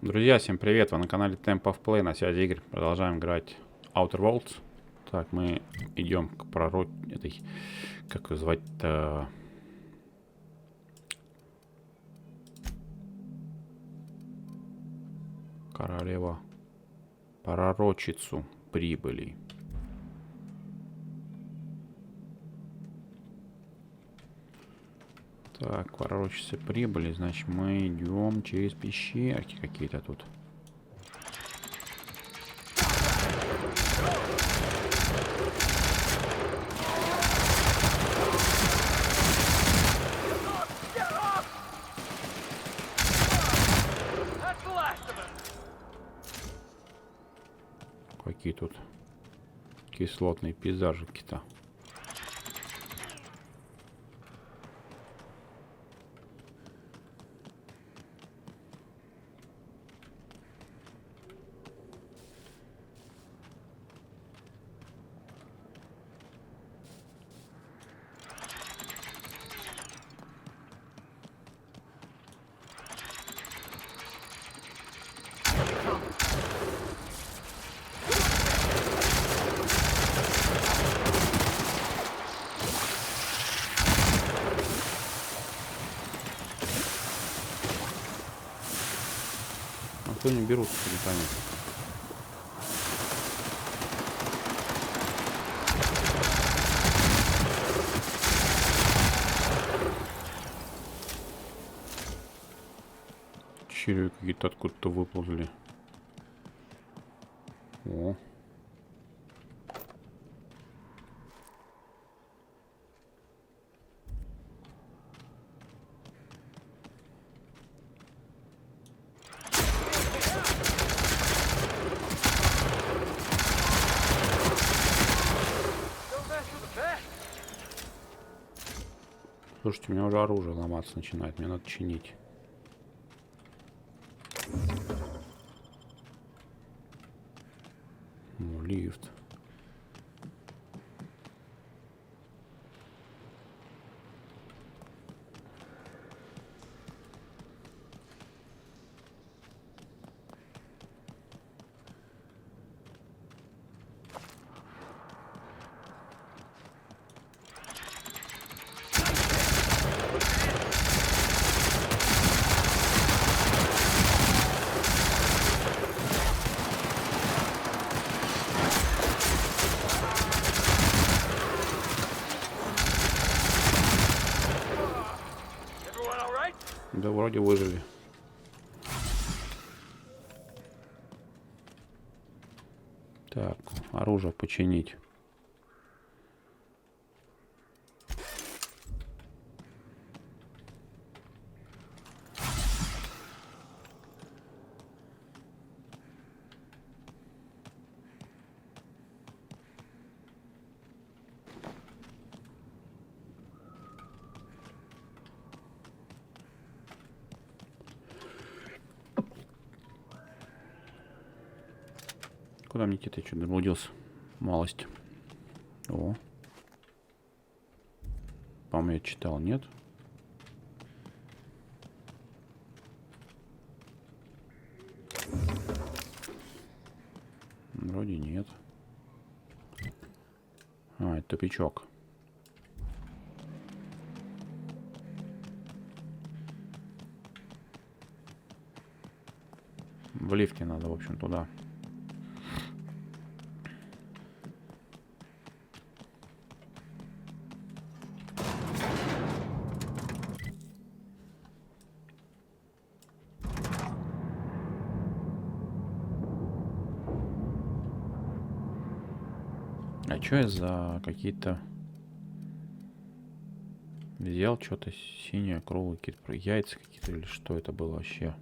Друзья, всем привет! Вы на канале Tempo of Play, на связи Игорь. Продолжаем играть Outer Worlds. Так, мы идем к этой, как ее звать-то? Королева. Пророчицу прибыли. Так, пророчицы прибыли, значит мы идем через пещерки какие-то тут. Какие тут кислотные пейзажики-то. Кто не берут, непонятно. Черви какие-то откуда-то выползли. О. Слушайте, у меня уже оружие ломаться начинает, мне надо чинить. О, лифт. Да вроде выжили. Так, оружие починить. Куда мне идти-то? Что, заблудился? Малость. О. По-моему, я читал, нет? Вроде нет. А, это тупичок. В лифте надо, в общем, туда. А что я за какие-то... Взял что-то синее, круглое, какие-то яйца какие-то, или что это было вообще?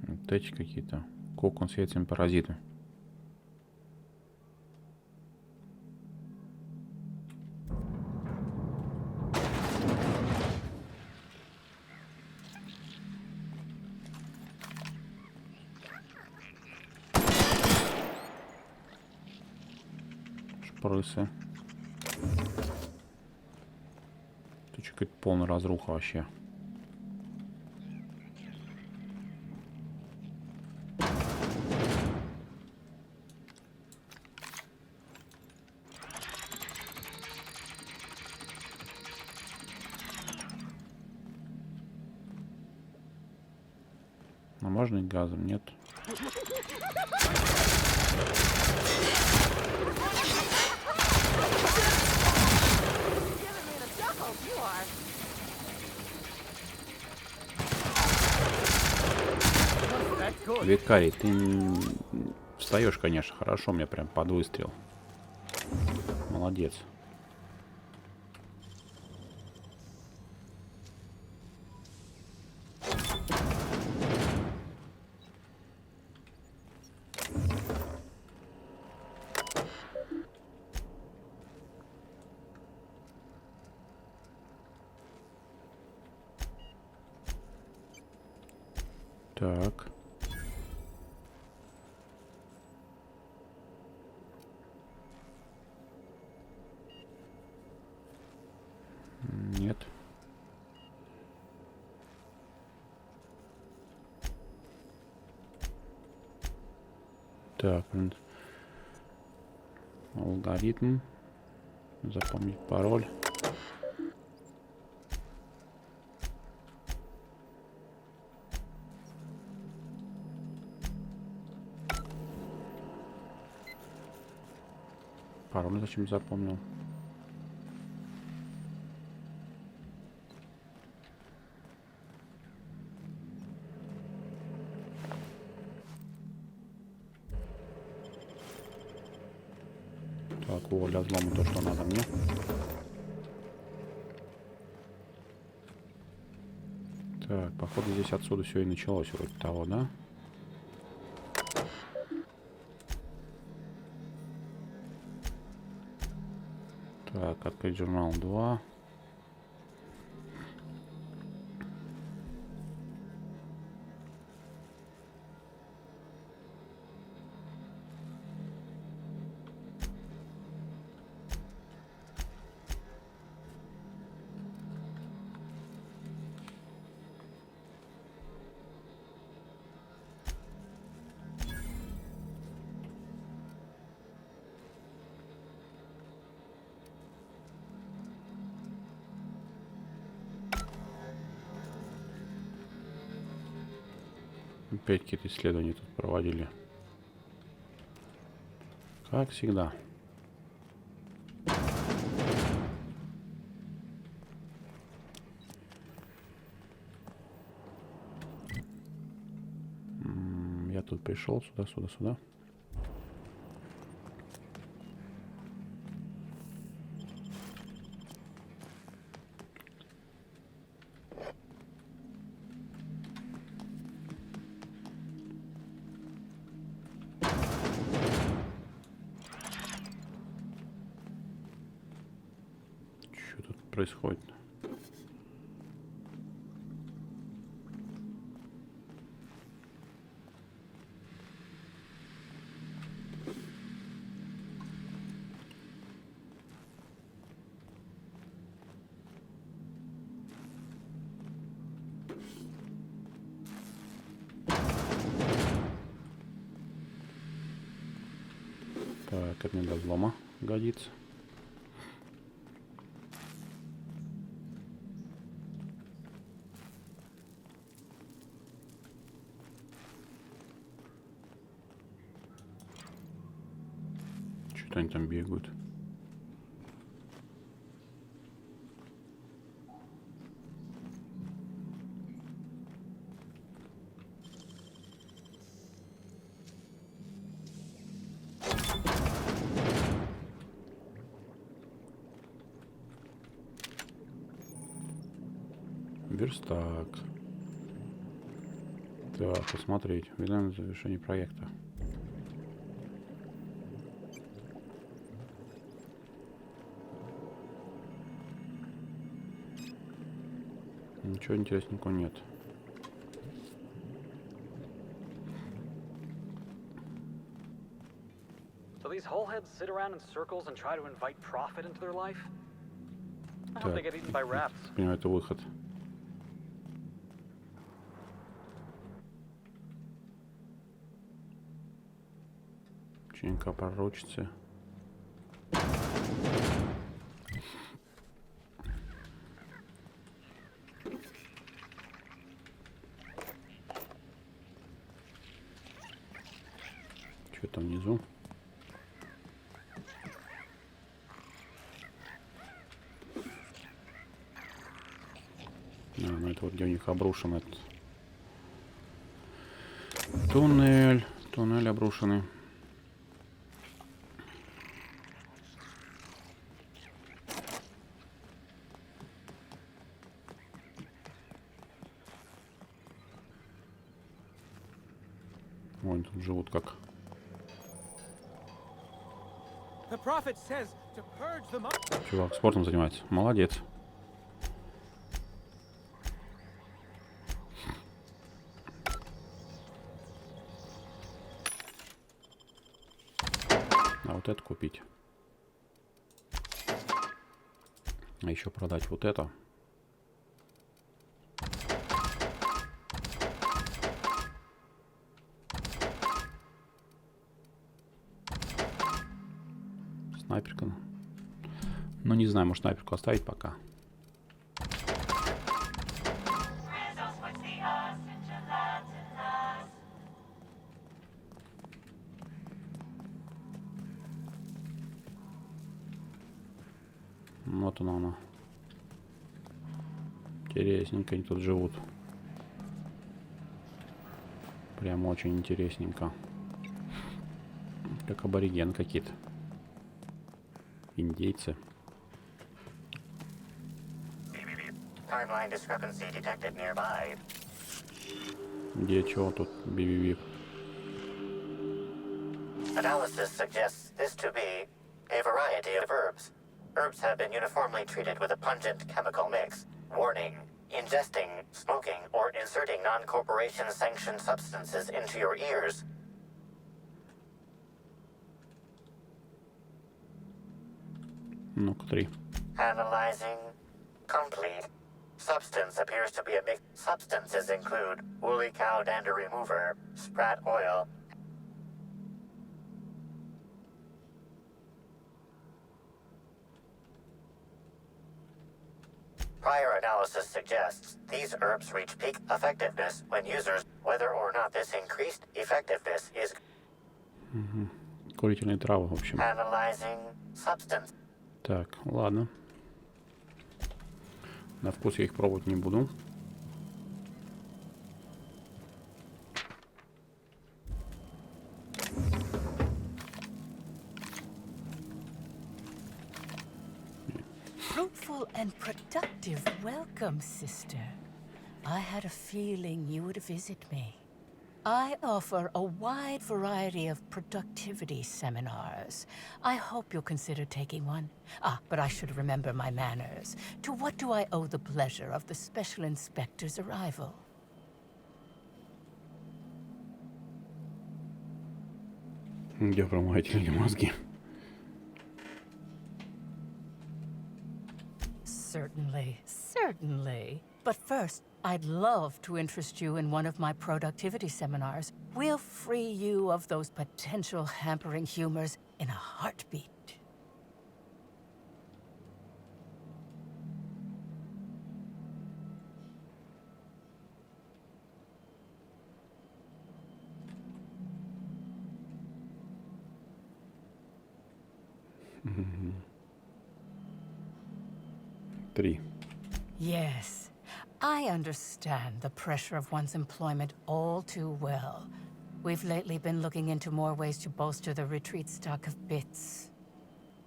Вот эти какие-то. Кокон с яйцами паразиты. Шпрысы. Тут какая-то полная разруха вообще. А можно и газом? Нет. Викарий, ты встаешь, конечно, хорошо, мне прям под выстрел. Молодец. Так. Нет. Так. Алгоритм. Запомнить пароль. Пароль зачем запомнил? Так, для взлома то, что надо мне. Так, походу здесь отсюда все и началось вроде того, да? Так, открыть журнал 2. Опять какие-то исследования тут проводили. Как всегда. Я тут пришел сюда. Что тут происходит? Так, это мне до взлома годится. Что-то они там бегают. Верстак. Так, посмотреть. Уведомление о завершении проекта. Ничего интересненького нет. hope they get eaten by rats. Понимаю, это выход. Ученика пророчицы. Что там внизу? Ну это вот где у них обрушен этот туннель. Туннель обрушенный. Ой, тут живут как. Чувак спортом занимается. Молодец. А вот это купить. А еще продать вот это. Снайперка. Ну, не знаю, может снайперку оставить пока. Вот она. Интересненько они тут живут. Прям очень интересненько. Как абориген какие-то. Индейцы. Где чего тут? Бип-бип. Analysis suggests this to be a variety of herbs. Herbs have been uniformly treated with a pungent chemical mix. Warning: ingesting, smoking, or inserting non-corporation sanctioned substances into your ears. Ну-ка, 3. Analyzing. Complete. Substance appears to be a mix. Substances include woolly cow dander remover, sprat oil. Prior analysis suggests these herbs reach peak effectiveness when users, whether or not this increased effectiveness is. Курительные травы, в общем. Analyzing substance. Так, ладно. На вкус я их пробовать не буду. Fruitful and productive welcome, sister. I had a feeling you would visit me. I offer a wide variety of productivity seminars. I hope you'll consider taking one. Ah, but I should remember my manners. To what do I owe the pleasure of the Special Inspector's arrival? Где промыватель мозги? Certainly, certainly. But first, I'd love to interest you in one of my productivity seminars. We'll free you of those potential hampering humors in a heartbeat. Три. Yes, I understand the pressure of one's employment all too well. We've lately been looking into more ways to bolster the retreat stock of bits.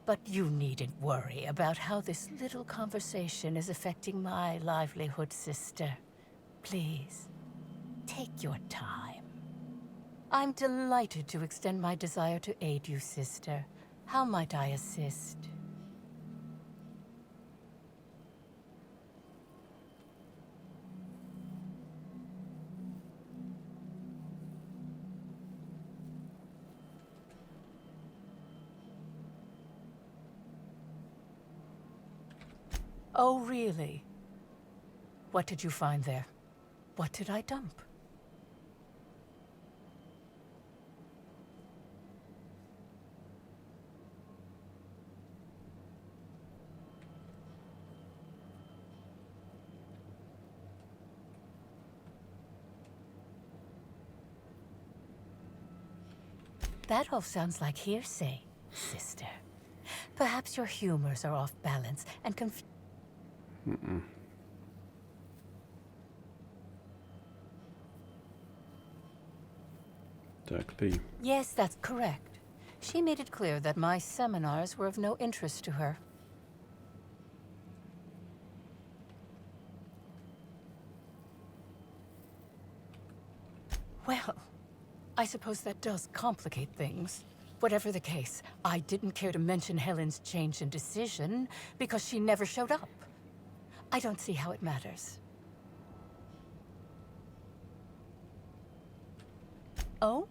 But you needn't worry about how this little conversation is affecting my livelihood, sister. Please, take your time. I'm delighted to extend my desire to aid you, sister. How might I assist? Oh, really? What did you find there? What did I dump? That all sounds like hearsay, sister. Perhaps your humors are off balance and Так, 3. Yes, that's correct. She made it clear that my seminars were of no interest to her. Well, I suppose that does complicate things. Whatever the case, I didn't care to mention Helen's change in decision because she never showed up. I don't see how it matters. Oh?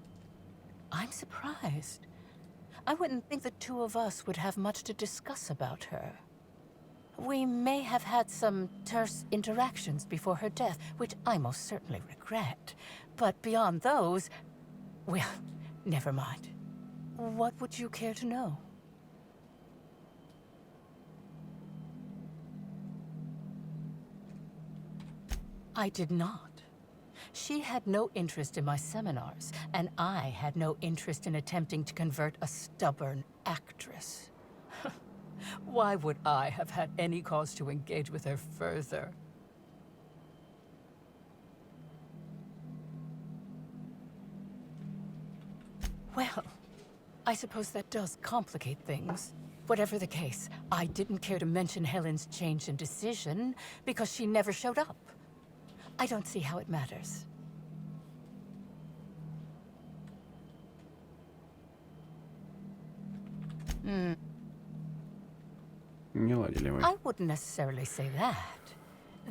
I'm surprised. I wouldn't think the two of us would have much to discuss about her. We may have had some terse interactions before her death, which I most certainly regret. But beyond those, well, never mind. What would you care to know? I did not. She had no interest in my seminars, and I had no interest in attempting to convert a stubborn actress. Why would I have had any cause to engage with her further? Well, I suppose that does complicate things. Whatever the case, I didn't care to mention Helen's change in decision because she never showed up. I don't see how it matters. Не ладили вы. I wouldn't necessarily say that.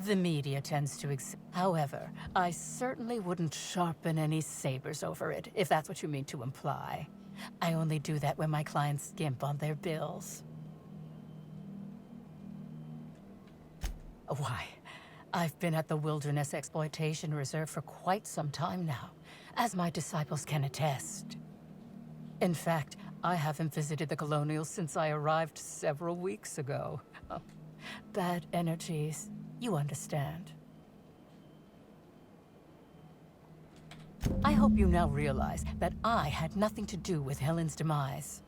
The media tends to However, I certainly wouldn't sharpen any sabers over it, if that's what you mean to imply. I only do that when my clients skimp on their bills. Why, I've been at the Wilderness Exploitation Reserve for quite some time now, as my disciples can attest. In fact, I haven't visited the colonials since I arrived several weeks ago. Bad energies, you understand. I hope you now realize that I had nothing to do with Helen's demise.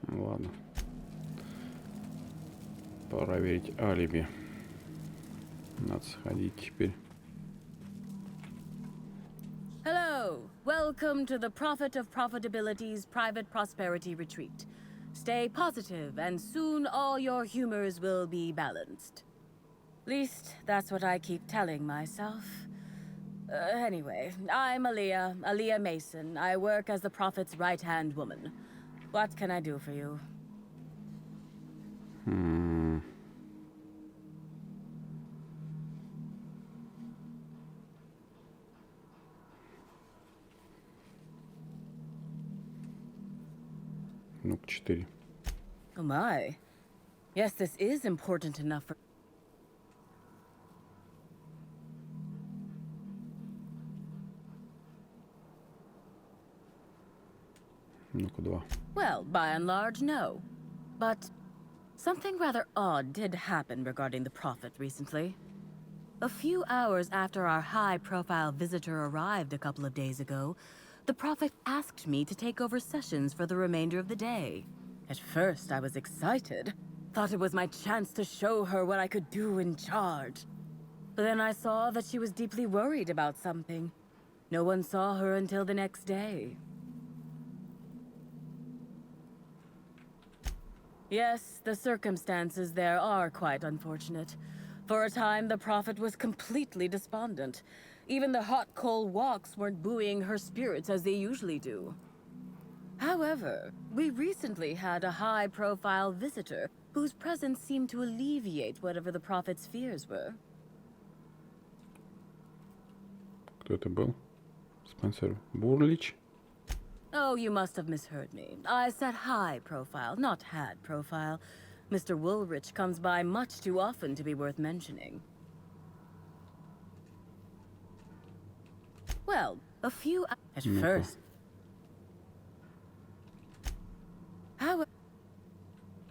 Ладно. Проверить алиби. Надо сходить теперь. Hello! Welcome to the Prophet of Profitability's Private Prosperity Retreat. Stay positive, and soon all your humors will be balanced. Least, that's what I keep telling myself. Anyway, I'm Aaliyah Mason. I work as the Prophet's right-hand woman. What can I do for you? Ну-ка, 4. Oh my. Yes, this is important enough for... Ну-ка, 2. Well, by and large, no. But something rather odd did happen regarding the Prophet recently. A few hours after our high-profile visitor arrived a couple of days ago, the Prophet asked me to take over sessions for the remainder of the day. At first, I was excited. Thought it was my chance to show her what I could do in charge. But then I saw that she was deeply worried about something. No one saw her until the next day. Yes, the circumstances there are quite unfortunate. For a time, the Prophet was completely despondent. Even the hot coal walks weren't buoying her spirits as they usually do. However, we recently had a high-profile visitor whose presence seemed to alleviate whatever the Prophet's fears were. Кто это был? Спонсор Бурлич? Oh, you must have misheard me. I said high profile, not had profile. Mr. Woolrich comes by much too often to be worth mentioning. Well, a few at first. How?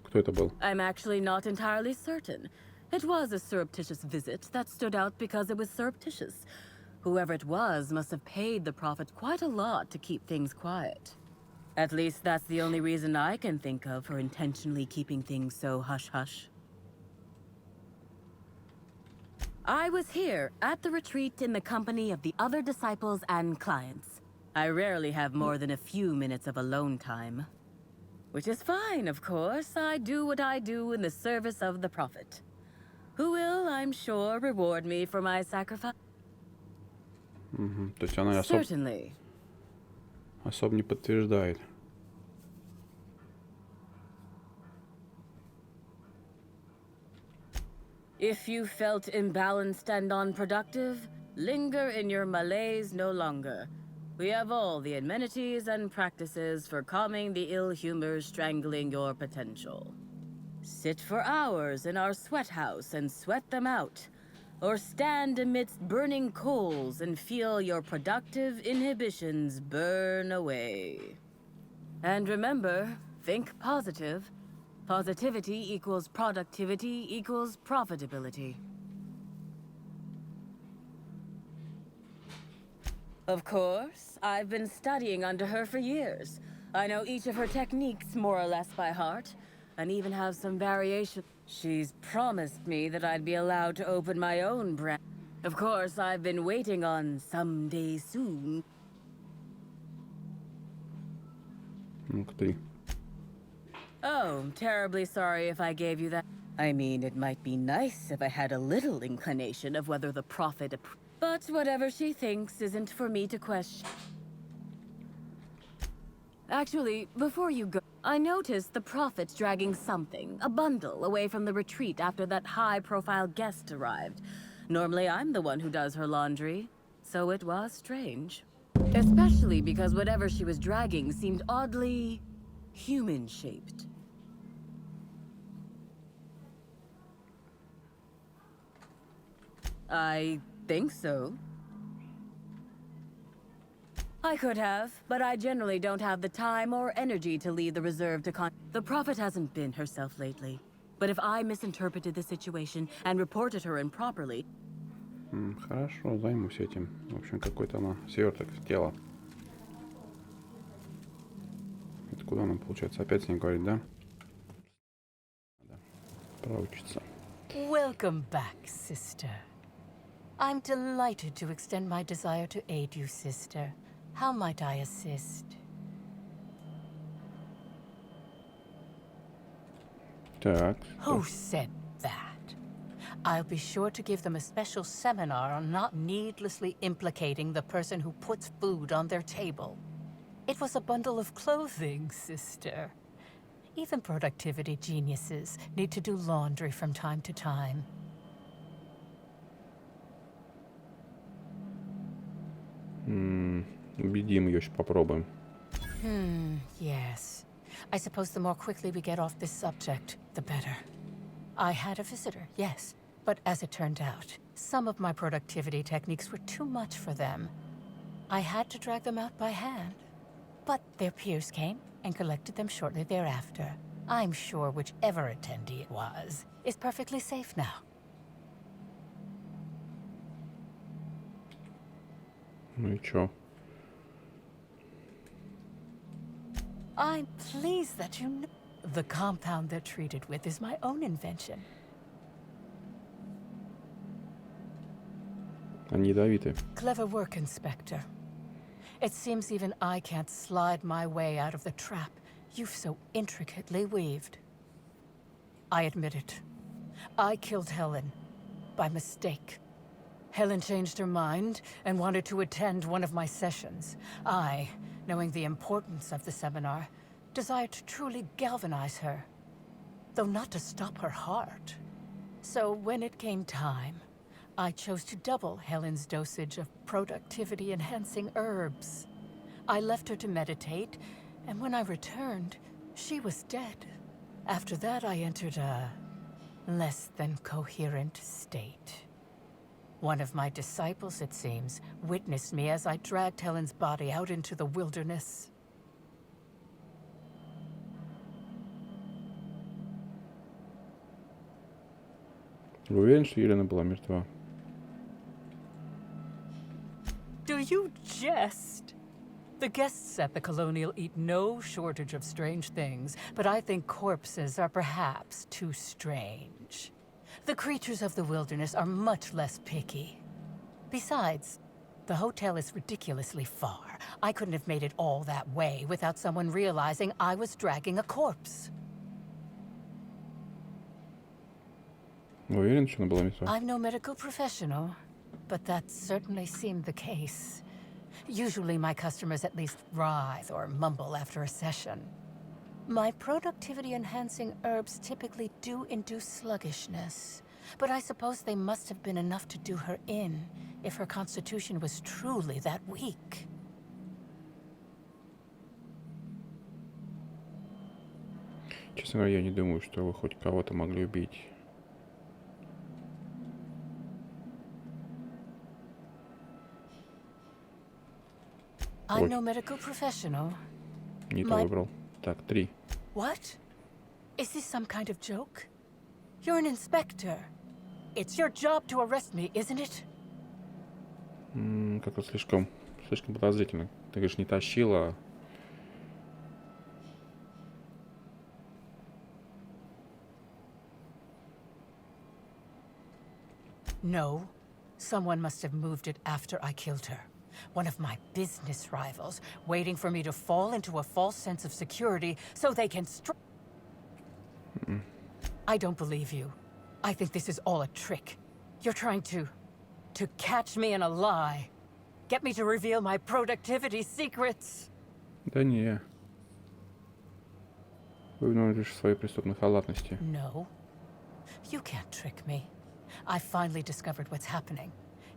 Кто это был? I'm actually not entirely certain. It was a surreptitious visit that stood out because it was surreptitious. Whoever it was must have paid the prophet quite a lot to keep things quiet. At least that's the only reason I can think of for intentionally keeping things so hush-hush. I was here at the retreat in the company of the other disciples and clients. I rarely have more than a few minutes of alone time. Which is fine, of course. I do what I do in the service of the prophet, who will, I'm sure, reward me for my sacrifice. То есть она Certainly. особо не подтверждает. If you felt imbalanced and unproductive, linger in your malaise no longer. We have all the amenities and practices for calming the ill humors strangling your potential. Sit for hours in our sweat house and sweat them out. Or stand amidst burning coals and feel your productive inhibitions burn away. And remember, think positive. Positivity equals productivity equals profitability. Of course, I've been studying under her for years. I know each of her techniques more or less by heart, and even have some variation. She's promised me that I'd be allowed to open my own brand. Of course, I've been waiting on someday soon. Ух ты. Oh, terribly sorry if I gave you that. I mean, it might be nice if I had a little inclination of whether the prophet but whatever she thinks isn't for me to question. Actually, before you go, I noticed the prophet's dragging something, a bundle, away from the retreat after that high-profile guest arrived. Normally, I'm the one who does her laundry, so it was strange. Especially because whatever she was dragging seemed oddly human-shaped. I think so. I could have, but I generally don't have the time or energy to leave the reserve to The prophet hasn't been herself lately. But if I misinterpreted the situation and reported her improperly... Хорошо, займусь этим. В общем, какой-то она сверток тело. Это куда нам, получается, опять с ней говорить, да? Надо проучиться. Welcome back, sister. I'm delighted to extend my desire to aid you, sister. How might I assist? Так. Who said that? I'll be sure to give them a special seminar on not needlessly implicating the person who puts food on their table. It was a bundle of clothing, sister. Even productivity geniuses need to do laundry from time to time. Убедим ее, еще попробуем. Yes. I suppose the more quickly we get off this subject, the better. I had a visitor, yes. But as it turned out, some of my productivity techniques were too much for them. I had to drag them out by hand. But their peers came and collected them shortly thereafter. I'm sure whichever attendee it was is perfectly safe now. Ну и чё? I'm pleased that you know. The compound they're treated with is my own invention. Они ядовиты. Clever work, Inspector. It seems even I can't slide my way out of the trap you've so intricately weaved. I admit it. I killed Helen by mistake. Helen changed her mind and wanted to attend one of my sessions. I, knowing the importance of the seminar, desired to truly galvanize her, though not to stop her heart. So when it came time, I chose to double Helen's dosage of productivity-enhancing herbs. I left her to meditate, and when I returned, she was dead. After that, I entered a less than coherent state. One of my disciples, it seems, witnessed me as I dragged Helen's body out into the wilderness. Вы уверены, что Елена была мертва? Do you jest? The guests at the Colonial eat no shortage of strange things, but I think corpses are perhaps too strange. The creatures of the wilderness are much less picky. Besides, the hotel is ridiculously far. I couldn't have made it all that way without someone realizing I was dragging a corpse. Вы уверены, что она была мертва? I'm no medical professional, but that certainly seemed the case. Usually my customers at least writhe or mumble after a session. My productivity-enhancing herbs typically do induce sluggishness, but I suppose they must have been enough to do her in if her constitution was truly that weak. Честно говоря, я не думаю, что вы хоть кого-то могли убить. I'm no medical professional. Не то выбрал. Так, 3. What? Is this some kind of joke? You're an inspector. It's your job to arrest me, isn't it? Как-то слишком подозрительно. Ты говоришь, не тащила. No. Someone must have moved it after I killed her. One of my business rivals, waiting for me to fall into a false sense of security so they can I don't believe you. I think this is all a trick. You're trying to catch me in a lie. Get me to reveal my productivity secrets. Да не. Вы виновны лишь в своей преступной халатности. No. You can't trick me. I finally discovered what's happening.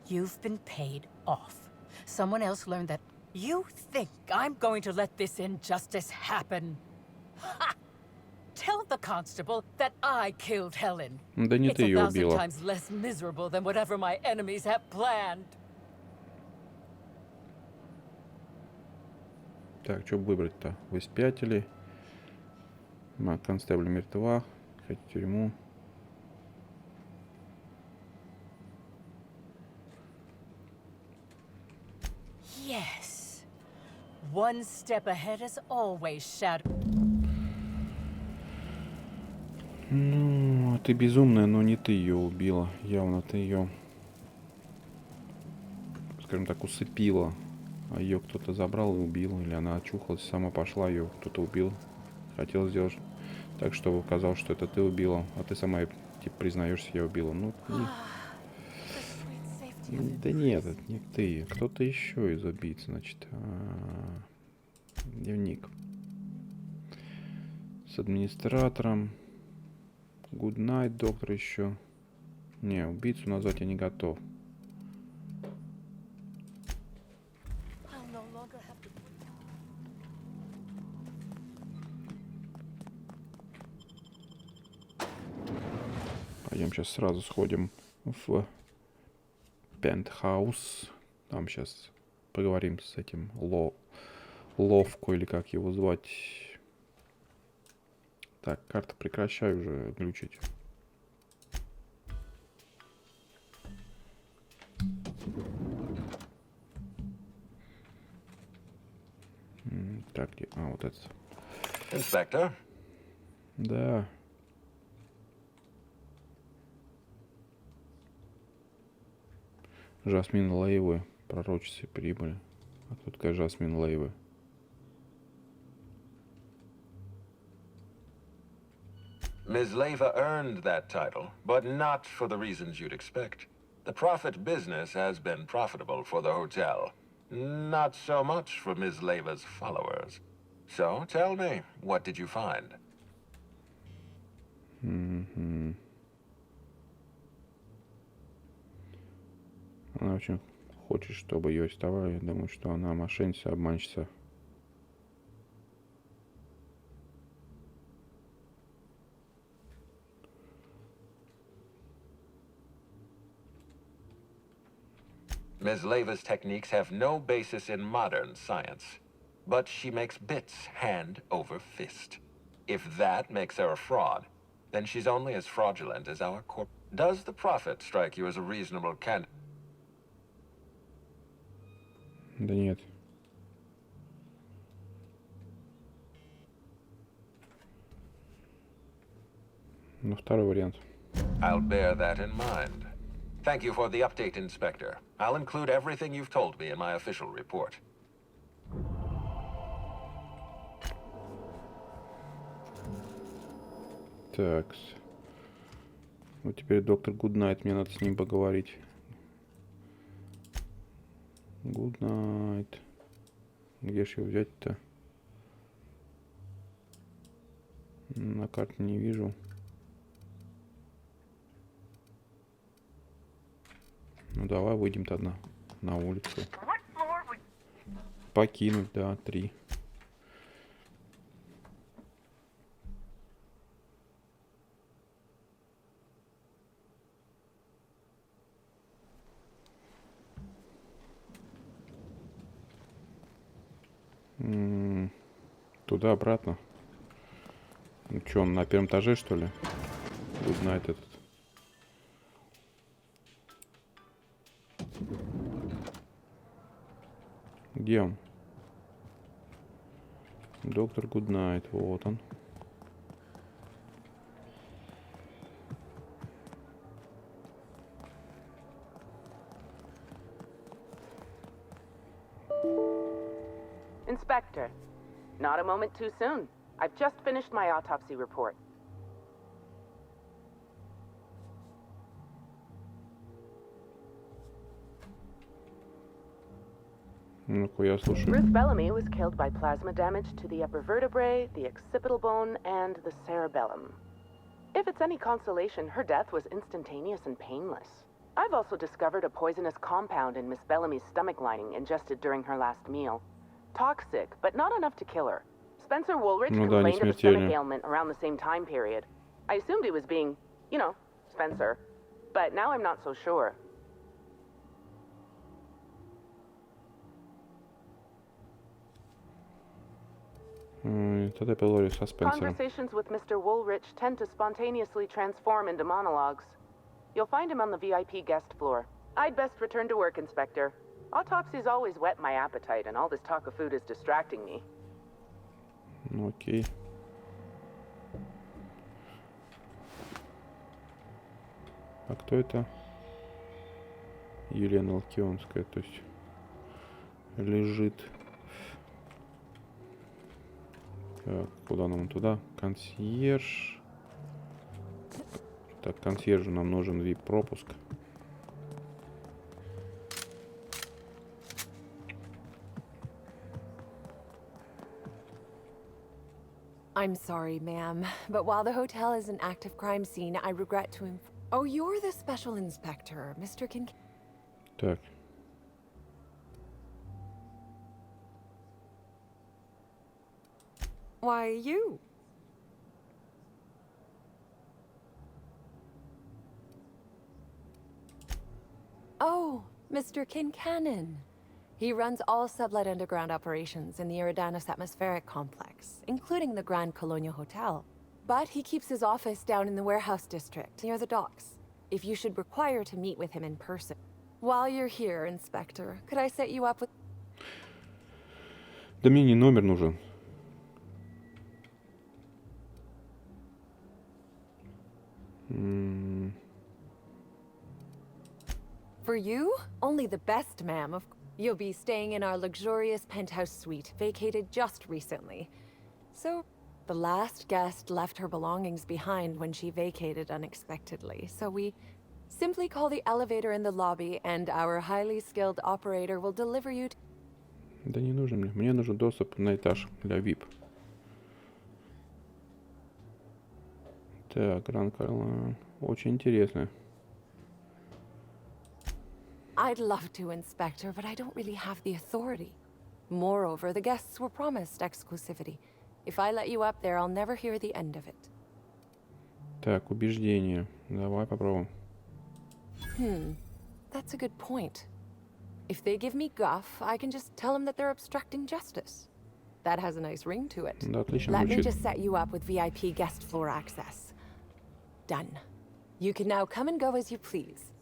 You've been paid off. Someone else learned that. You think I'm going to let this injustice happen? Ha! Tell the constable that I killed Helen. Да не It's ты ее 1,000 убила. times less miserable than whatever my enemies have planned. Так, что выбрать-то? Вы спятили. Констебль мертва. Хоть в тюрьму. Yes. One step ahead is always shadow. Ну, ты безумная, но не ты ее убила. Явно ты ее, скажем так, усыпила. А ее кто-то забрал и убил. Или она очухалась, сама пошла, ее кто-то убил. Хотел сделать так, чтобы казалось, что это ты убила. А ты сама, типа, признаешься, я убила. Ну, да нет, это не ты. Кто-то еще из убийц, значит. Дневник. С администратором. Good night, доктор еще. Не, убийцу назвать я не готов. Пойдем сейчас сразу сходим в пентхаус. Там сейчас поговорим с этим Ловко, или как его звать. Так, карта, прекращай уже глючить. Так, где? А, вот это. Инспектор? Да. Жасмин Лейвы, пророчице прибыли. А тут какая Жасмин Лейвы? Ms. Leyva earned that title, but not for the reasons you'd expect. The profit business has been profitable for the hotel. Not so much for Ms. Leyva's followers. So, tell me, what did you find? Она очень хочет, чтобы ее арестовали. Я думаю, что она мошенница, обманщица. Ms. Leva's techniques have no basis in modern science, but she makes bits hand over fist. If that makes her a fraud, then she's only as fraudulent as our corp. Does the Prophet strike you as a reasonable candidate? Да нет. Ну, второй вариант. I'll bear that in mind. Thank you for the update, Inspector. I'll include everything you've told me in my official report. Так. Вот теперь доктор Гуднайт, мне надо с ним поговорить. Гуднайт. Где ж его взять-то? На карте не вижу. Ну давай выйдем тогда на улицу. Покинуть, да, 3. Туда-обратно. Ну что, он на первом этаже, что ли? Гуднайт этот. Где он? Доктор Гуднайт, вот он. Inspector, not a moment too soon. I've just finished my autopsy report. Ну-ка, я слушаю. Ruth Bellamy was killed by plasma damage to the upper vertebrae, the occipital bone, and the cerebellum. If it's any consolation, her death was instantaneous and painless. I've also discovered a poisonous compound in Miss Bellamy's stomach lining ingested during her last meal. Toxic, but not enough to kill her. Spencer Woolrich Ну да, не complained of a stomach смертельно. ailment around the same time period. I assumed he was being, you know, Spencer. But now I'm not so sure. Тогда поговорю со Спенсером. Conversations with Mr. Woolrich tend to spontaneously transform into monologues. You'll find him on the VIP guest floor. I'd best return to work, Inspector. Autopsies always whet my appetite, and all this talk of food is distracting me. Ну окей. А кто это? Елена Алкионская, то есть лежит. Так, куда нам туда? Консьерж. Так, консьержу нам нужен VIP-пропуск. I'm sorry, ma'am, but while the hotel is an active crime scene, I regret to inform. Oh, you're the special inspector, Mr. Kincaid. Так. Why, you? Oh, Mr. Kincannon. He runs all sublet underground operations in the Eridanos atmospheric complex, including the Grand Colonial Hotel. But he keeps his office down in the warehouse district, near the docks, if you should require to meet with him in person. While you're here, Inspector, could I set you up with... Да мне не номер нужен. For you? Only the best, ma'am. You'll be staying in our luxurious penthouse suite, vacated just recently. So, the last guest left her belongings behind when she vacated unexpectedly, so we simply call the elevator in the lobby, and our highly skilled operator will deliver you to... Да не нужен мне. Мне нужен доступ на этаж для VIP. Так, Гранд Колонии. Очень интересно. I'd love to, Inspector, but I don't really have the authority. Moreover, the guests were promised exclusivity. If I let you up there, I'll never hear the end of it. Так, убеждение. Давай попробуем. That's a good point. If they give me guff, I can just tell them that they're obstructing justice. That has a nice ring to it. Да, отлично Let me звучит. just set you up with VIP guest floor access. Done. You can now come and go as you please.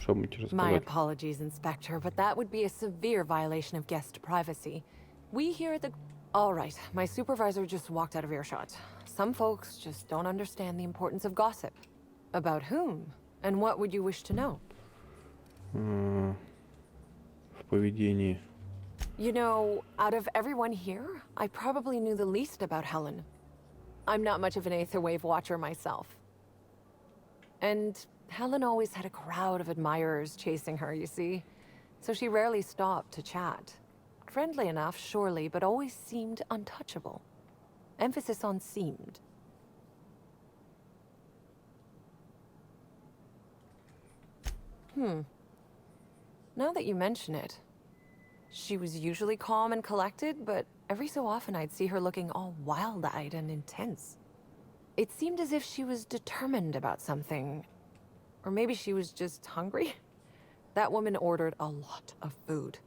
Что будете My рассказать? apologies, Inspector, but that would be a severe violation of guest privacy. We here at the... All right, my supervisor just walked out of earshot. Some folks just don't understand the importance of gossip. About whom? And what would you wish to know? В поведении. You know, out of everyone here, I probably knew the least about Helen. I'm not much of an Aether Wave watcher myself. And Helen always had a crowd of admirers chasing her, you see. So she rarely stopped to chat. Friendly enough, surely, but always seemed untouchable. Emphasis on seemed. Now that you mention it, she was usually calm and collected, but every so often I'd see her looking all wild-eyed and intense. It seemed as if she was determined about something. Or maybe she was just hungry. That woman ordered a lot of food.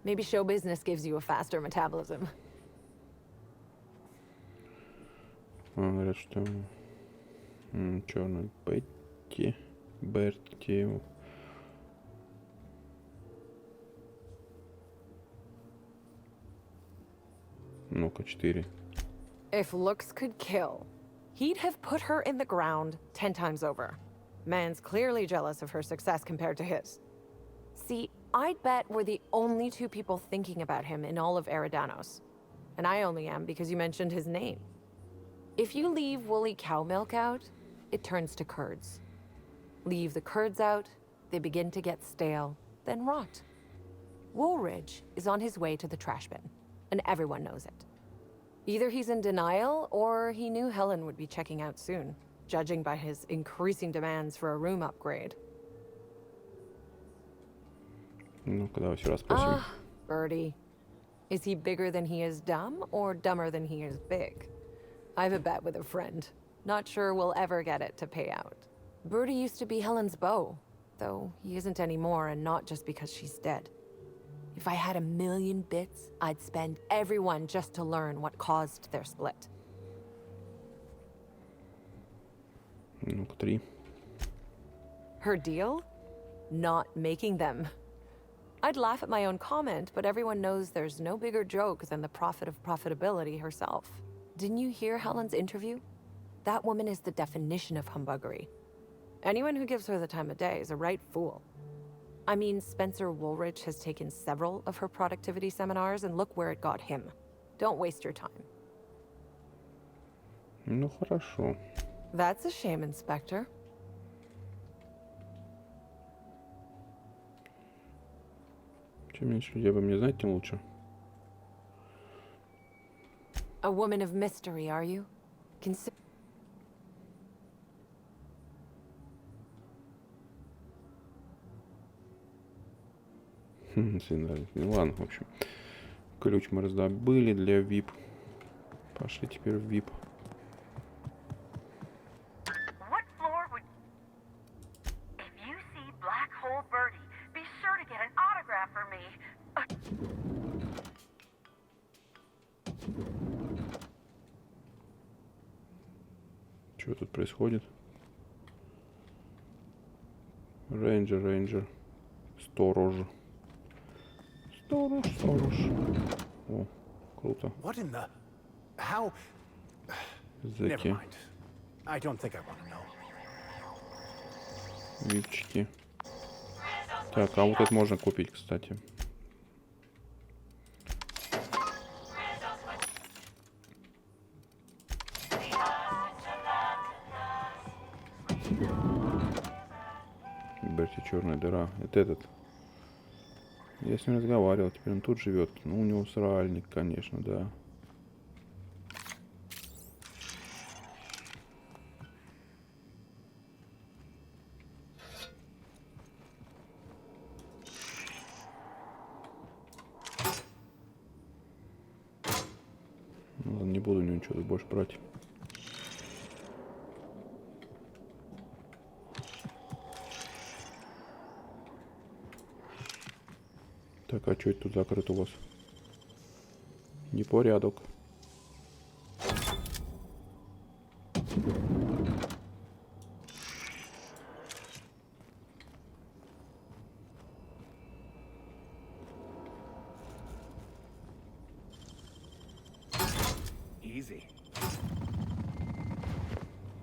Maybe show business gives you a faster metabolism. Говорят, что черный Берти. Ну-ка, 4. If looks could kill, he'd have put her in the ground 10 times over. Man's clearly jealous of her success compared to his. See, I'd bet we're the only two people thinking about him in all of Eridanos. And I only am because you mentioned his name. If you leave woolly cow milk out, it turns to curds. Leave the curds out, they begin to get stale, then rot. Woolridge is on his way to the trash bin, and everyone knows it. Either he's in denial, or he knew Helen would be checking out soon, judging by his increasing demands for a room upgrade. Ну-ка, давай все расспросим. Birdie. Is he bigger than he is dumb, or dumber than he is big? I've a bet with a friend. Not sure we'll ever get it to pay out. Birdie used to be Helen's beau, though he isn't anymore, and not just because she's dead. If I had 1,000,000 bits, I'd spend every one just to learn what caused their split. Ну-ка, 3. Her deal? Not making them. I'd laugh at my own comment, but everyone knows there's no bigger joke than the prophet of profitability herself. Didn't you hear Helen's interview? That woman is the definition of humbuggery. Anyone who gives her the time of day is a right fool. I mean, Spencer Woolridge has taken several of her productivity seminars, and look where it got him. Don't waste your time. Ну, хорошо. That's a shame, Inspector. Чем меньше людей обо мне знать, тем лучше. A woman of mystery, are you? Ну ладно, в общем. Ключ мы раздобыли для VIP. Пошли теперь в VIP. What floor would... If you see Black Hole Birdie, be sure to get an autograph for me. Что тут происходит? Рейнджер. Сторож. О, круто. What in the... How... Never Зэки, mind. I don't think I want to know. випчики. Так, а вот это можно купить, кстати. Берти, черная дыра. Это этот. Я с ним разговаривал, теперь он тут живет. Ну, у него сральник, конечно, да. Ну, ладно, не буду у него ничего больше брать. Так, а что это тут закрыто у вас? Непорядок.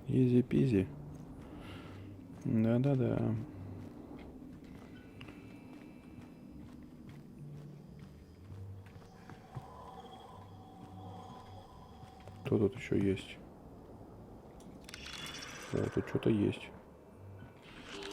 Изи-пизи. Да-да-да. Что тут еще есть? О, тут что-то есть.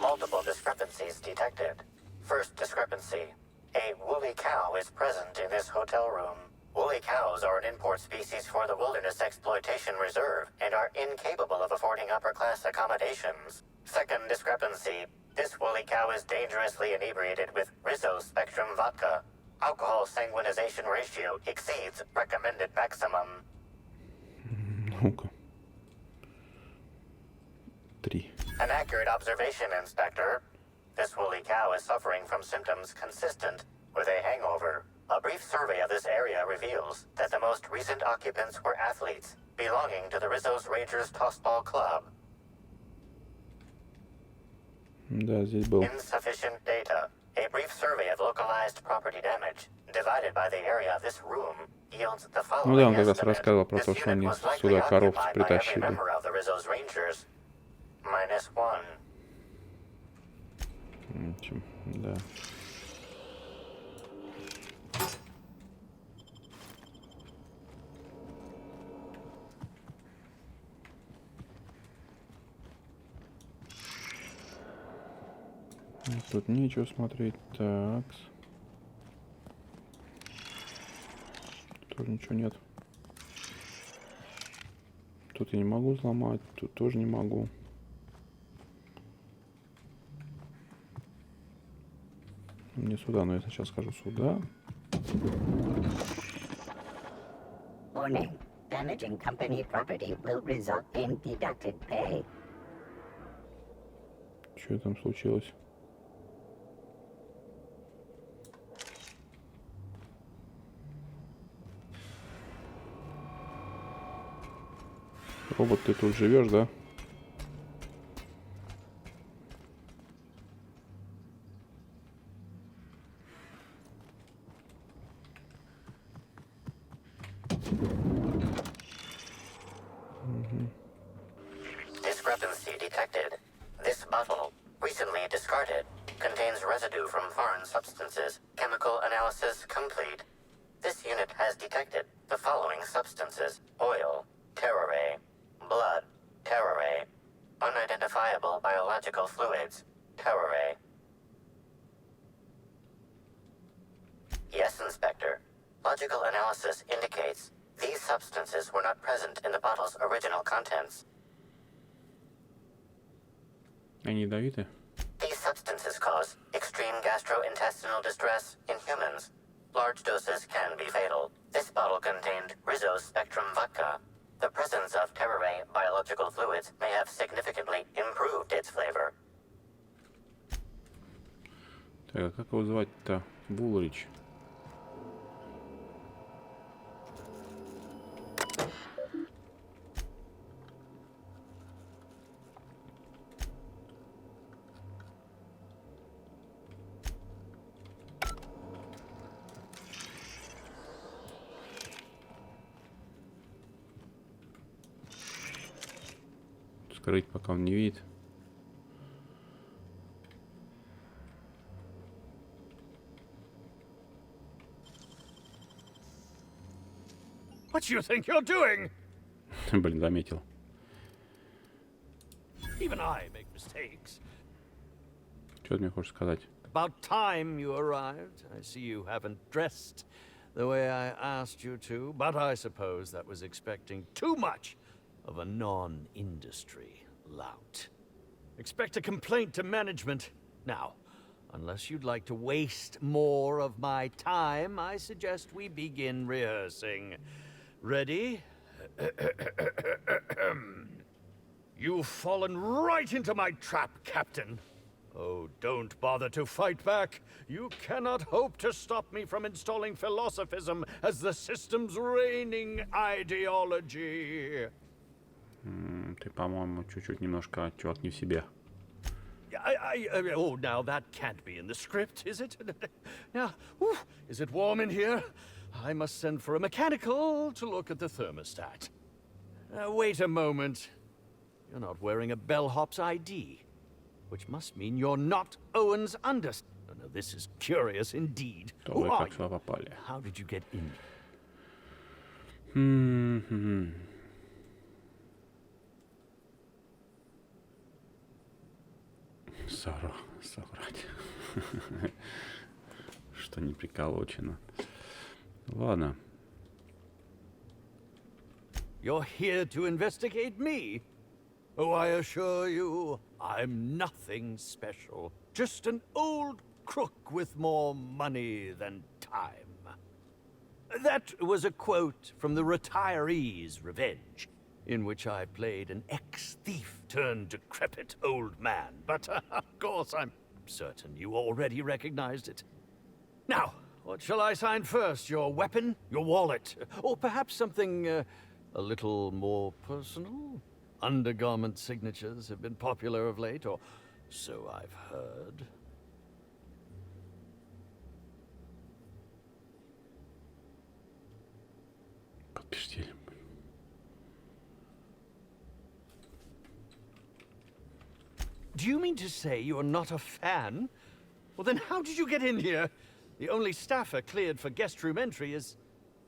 Multiple discrepancies detected. First discrepancy. A woolly cow is present in this hotel room. Woolly cows are an import species for the Wilderness Exploitation Reserve and are incapable of affording upper-class accommodations. Second discrepancy. This woolly cow is dangerously inebriated with Rizzo Spectrum vodka. Alcohol sanguinization ratio exceeds recommended maximum. Ну-ка. 3. An accurate observation, Inspector. This woolly cow is suffering from symptoms consistent with a hangover. A brief survey of this area reveals that the most recent occupants were athletes belonging to the Rizzo's Rangers Tossball Club. Да, здесь был. Insufficient data. A brief survey of localized property damage divided by the area of this room yields the following Ну да, он как раз estimate. рассказывал про This то, что unit они was likely сюда коров occupied by every притащили. member of the Rizzo's Rangers. -1. Да. Тут нечего смотреть. Так. Тоже ничего нет. Тут я не могу взломать. Тут тоже не могу. Мне сюда, но я сейчас скажу сюда. Warning. Damaging company property will result in deducted pay. Что там случилось? Робот, ты тут живешь, да? Discrepancy detected. This bottle, recently discarded, contains residue from foreign substances. Chemical analysis complete. This unit has detected the following substances: oil, terrare, blood, terrare, unidentifiable biological fluids, terrare. Yes, Inspector. Logical analysis indicates these substances were not present in the bottle's original contents. Они ядовиты? These substances cause extreme gastrointestinal distress in humans. Large doses can be fatal. This bottle contained Rizzo's Spectrum vodka. The presence of terrare biological fluids may have significantly improved its flavor. Так, а как его звать-то? Булрич. Скрыть, пока он не видит. What do you think you're doing? Блин, заметил. Even I make mistakes. Что ты мне хочешь сказать? About time you arrived. I see you haven't dressed the way I asked you to, but I suppose that was expecting too much of a non-industry lout. Expect a complaint to management. Now, unless you'd like to waste more of my time, I suggest we begin rehearsing. Ready? You've fallen right into my trap, Captain. Oh, don't bother to fight back. You cannot hope to stop me from installing philosophism as the system's reigning ideology. Ты, по-моему, чуть-чуть немножко, чувак, не в себе. Oh, now that can't be in the script, is it? Now, is it warm in here? I must send for a mechanical to look at the thermostat. Wait a moment. You're not wearing a bellhop's ID, which must mean you're not Owen's understudy. Oh, no, this is curious indeed. Who are you? How did you get in? Соврать. Что не приколочено. Ладно. You're here to investigate me? Oh, I assure you, I'm nothing special. Just an old crook with more money than time. That was a quote from The Retiree's Revenge, in which I played an ex-thief turned decrepit old man. But, of course, I'm certain you already recognized it. Now, what shall I sign first? Your weapon? Your wallet? Or perhaps something a little more personal? Undergarment signatures have been popular of late, or so I've heard. Подтверждение. Do you mean to say you're not a fan? Well, then how did you get in here? The only staffer cleared for guest room entry is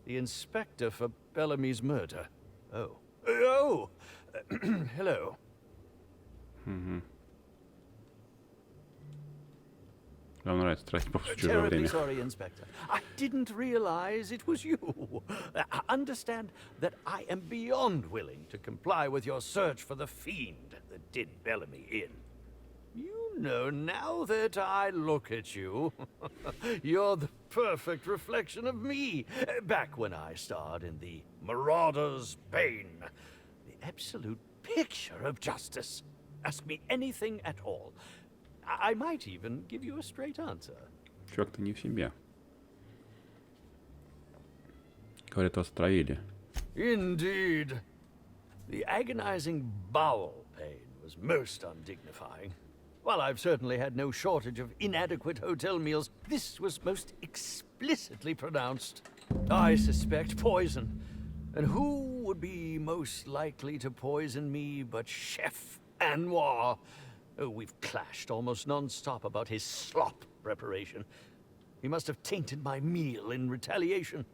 the inspector for Bellamy's murder. Oh. Oh! Hello. Вам нравится тратить попусту чужое время. Sorry, Inspector. I didn't realize it was you. Understand that I am beyond willing to comply with your search for the fiend that did Bellamy in. You know, now that I look at you, you're the perfect reflection of me. Back when I starred in the Marauder's Bane. The absolute picture of justice. Ask me anything at all. I might even give you a straight answer. Чувак, ты не в себе. Говорят, вас травили. Indeed. The agonizing bowel pain was most undignifying. While I've certainly had no shortage of inadequate hotel meals, this was most explicitly pronounced. I suspect poison. And who would be most likely to poison me but Chef Anwar? Oh, we've clashed almost non-stop about his slop preparation. He must have tainted my meal in retaliation.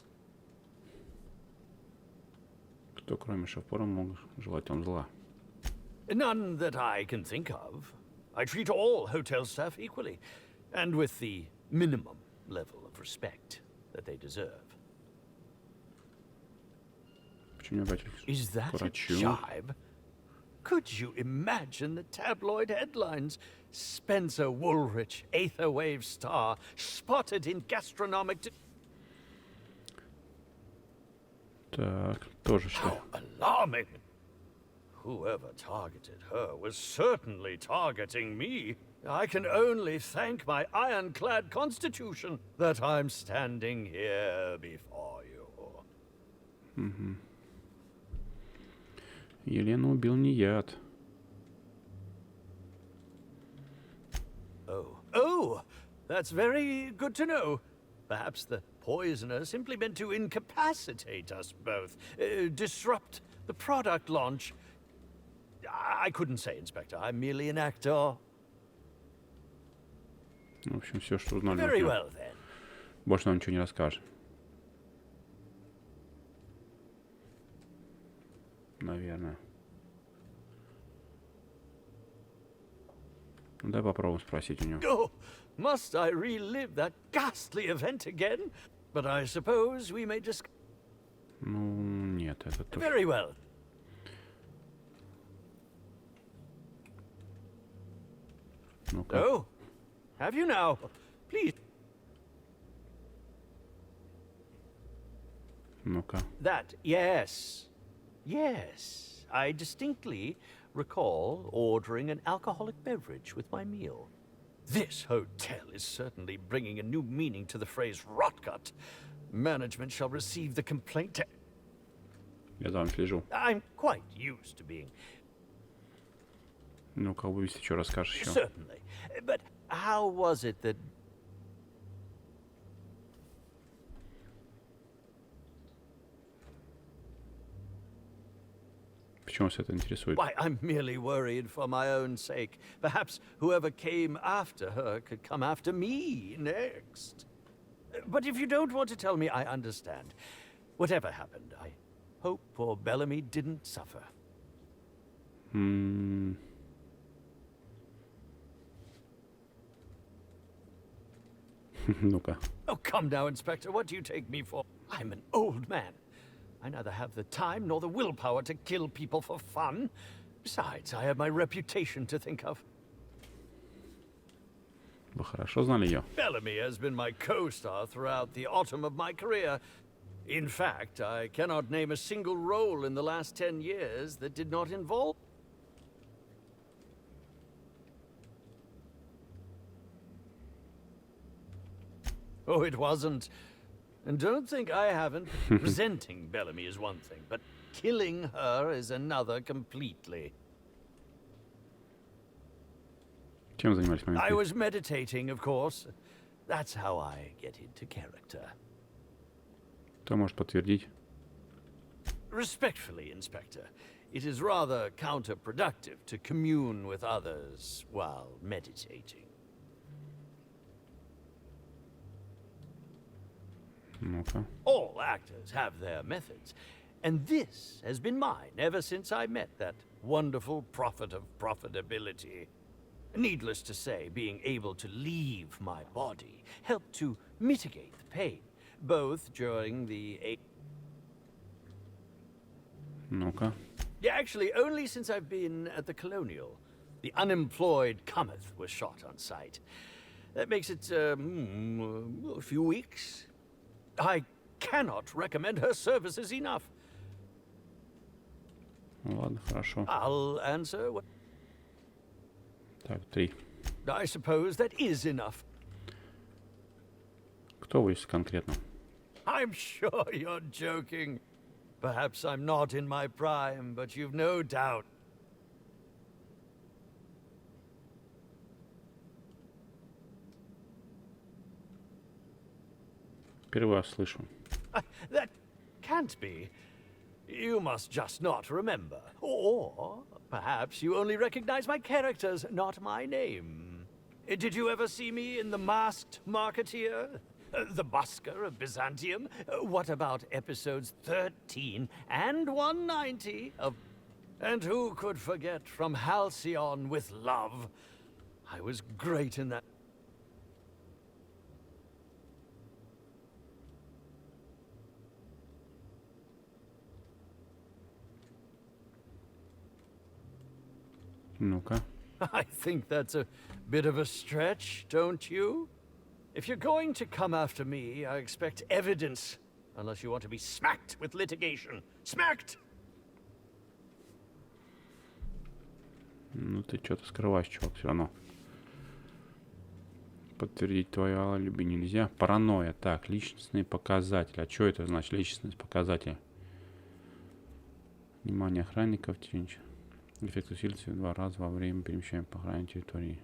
Кто, кроме шеф-повара, мог желать вам зла? None that I can think of. I treat all hotel staff equally, and with the minimum level of respect that they deserve. Is that a jibe? Could you imagine the tabloid headlines? Spencer Woolrich, Aetherwave star, spotted in gastronomic... Так, тоже что? How alarming! Whoever targeted her was certainly targeting me. I can only thank my ironclad constitution that I'm standing here before you. Елену убил не яд. Oh, that's very good to know. Perhaps the poisoner simply meant to incapacitate us both, disrupt the product launch. I couldn't say, Inspector. I'm merely an actor. В общем, все, что узнали. Very well, then. Больше нам ничего не расскажет. Наверное. Ну, дай попробуем спросить у него. Oh, must I relive that ghastly event again? But I suppose we may just... Ну, нет, это тоже... Very well. Ну-ка. Oh, have you now? Please. Ну-ка. That, yes. Yes, I distinctly recall ordering an alcoholic beverage with my meal. This hotel is certainly bringing a new meaning to the phrase rotgut. Management shall receive the complaint. Я за вами слежу. I'm quite used to being... Ну-ка, убийство, что расскажешь еще? Certainly. But how was it that... Почему вас это интересует? Why, I'm merely worried for my own sake. Perhaps whoever came after her could come after me next. But if you don't want to tell me, I understand. Whatever happened, I hope poor Bellamy didn't suffer. Ну-ка. Oh, come now, Inspector. What do you take me for? I'm an old man. I neither have the time nor the willpower to kill people for fun. Besides, I have my reputation to think of. Вы хорошо знали ее? Bellamy has been my co-star throughout the autumn of my career. In fact, I cannot name a single role in the last 10 years that did not involve... Oh, it wasn't. And don't think I haven't. Presenting Bellamy is one thing, but killing her is another completely. Чем занимались в момент? I was meditating, of course. That's how I get into character. Кто может подтвердить? Respectfully, Inspector, it is rather counterproductive to commune with others while meditating. Ну-ка. All actors have their methods, and this has been mine ever since I met that wonderful prophet of profitability. Needless to say, being able to leave my body helped to mitigate the pain, both during the... Ну-ка. Yeah, actually, only since I've been at the Colonial. The unemployed cometh was shot on sight. That makes it, a few weeks. I cannot recommend her services enough. Ладно, хорошо. I'll answer what... Так, 3. I suppose that is enough. Кто вы конкретно? I'm sure you're joking. Perhaps I'm not in my prime, but you've no doubt. Первый раз слышу. That can't be. You must just not remember. Or perhaps you only recognize my characters, not my name. Did you ever see me in The Masked Marketeer? The Busker of Byzantium? What about episodes 13 and 190 of... And who could forget From Halcyon with Love? I was great in that. Ну-ка. I think that's a bit of a stretch, don't you? If you're going to come after me, I expect evidence. Unless you want to be smacked with litigation. Smacked! Ну ты что-то скрываешь, чувак, все равно. Подтвердить твое алиби нельзя. Паранойя. Так, личностные показатели. А что это значит, личностный показатель? Внимание охранников. Эффект усилится в 2 раза во время перемещения по охране территории.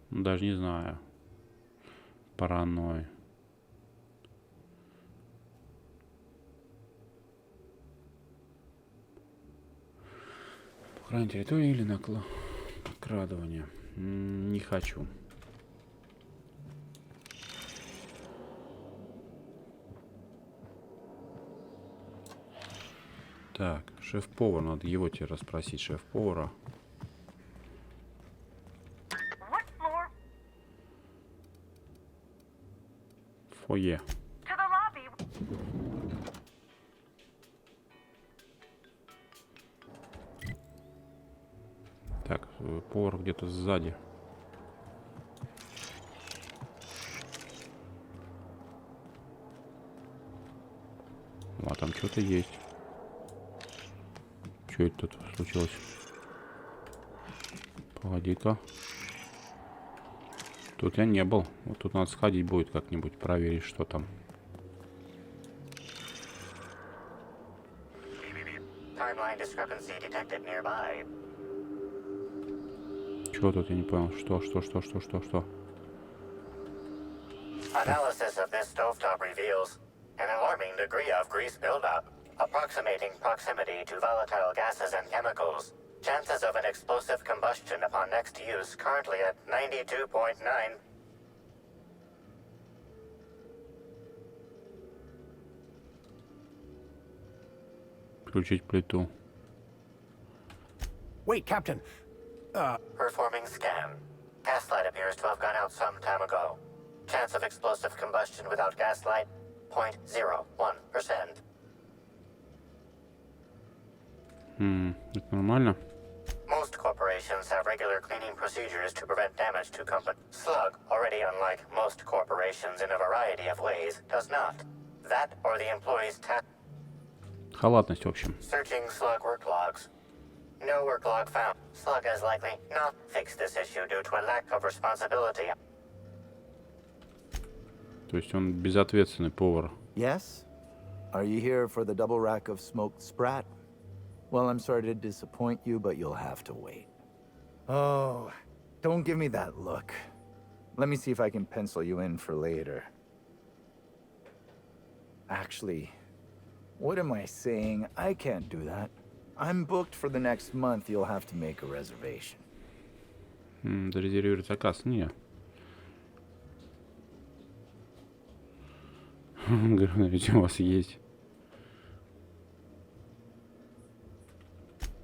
Даже не знаю. Паранойя. Охрана территории или накрадывание? Не хочу. Так, шеф-повар, надо его тебе расспросить, шеф-повара. What floor? Фойе. To the lobby. Так, повар где-то сзади. А там что-то есть. Что это тут случилось? Погоди-ка. Тут я не был. Вот тут надо сходить будет как-нибудь, проверить, что там. Timeline discrepancy detected nearby. Чего тут, я не понял. Что? Analysis of this stovetop reveals an alarming degree of grease buildup, approximating proximity to volatile gases and chemicals. Chances of an explosive combustion upon next use currently at 92.9. Включить плиту. Wait, Captain. Performing scan. Gaslight appears to have gone out some time ago. Chance of explosive combustion without gaslight, 0.01%. Это нормально? Most corporations have regular cleaning procedures to prevent damage to company. Slug, already unlike most corporations in a variety of ways, does not. That or the employee's task. Халатность, в общем. Searching Slug work logs. No work log found. Slug has likely not fixed this issue due to a lack of responsibility. То есть он безответственный повар. Yes? Are you here for the double rack of smoked sprat? Well, I'm sorry to disappoint you, but you'll have to wait. Oh, don't give me that look. Let me see if I can pencil you in for later. Actually, what am I saying? I can't do that. I'm booked for the next month. You'll have to make a reservation. Зарезервировать заказ? Не. Говорю, у вас есть.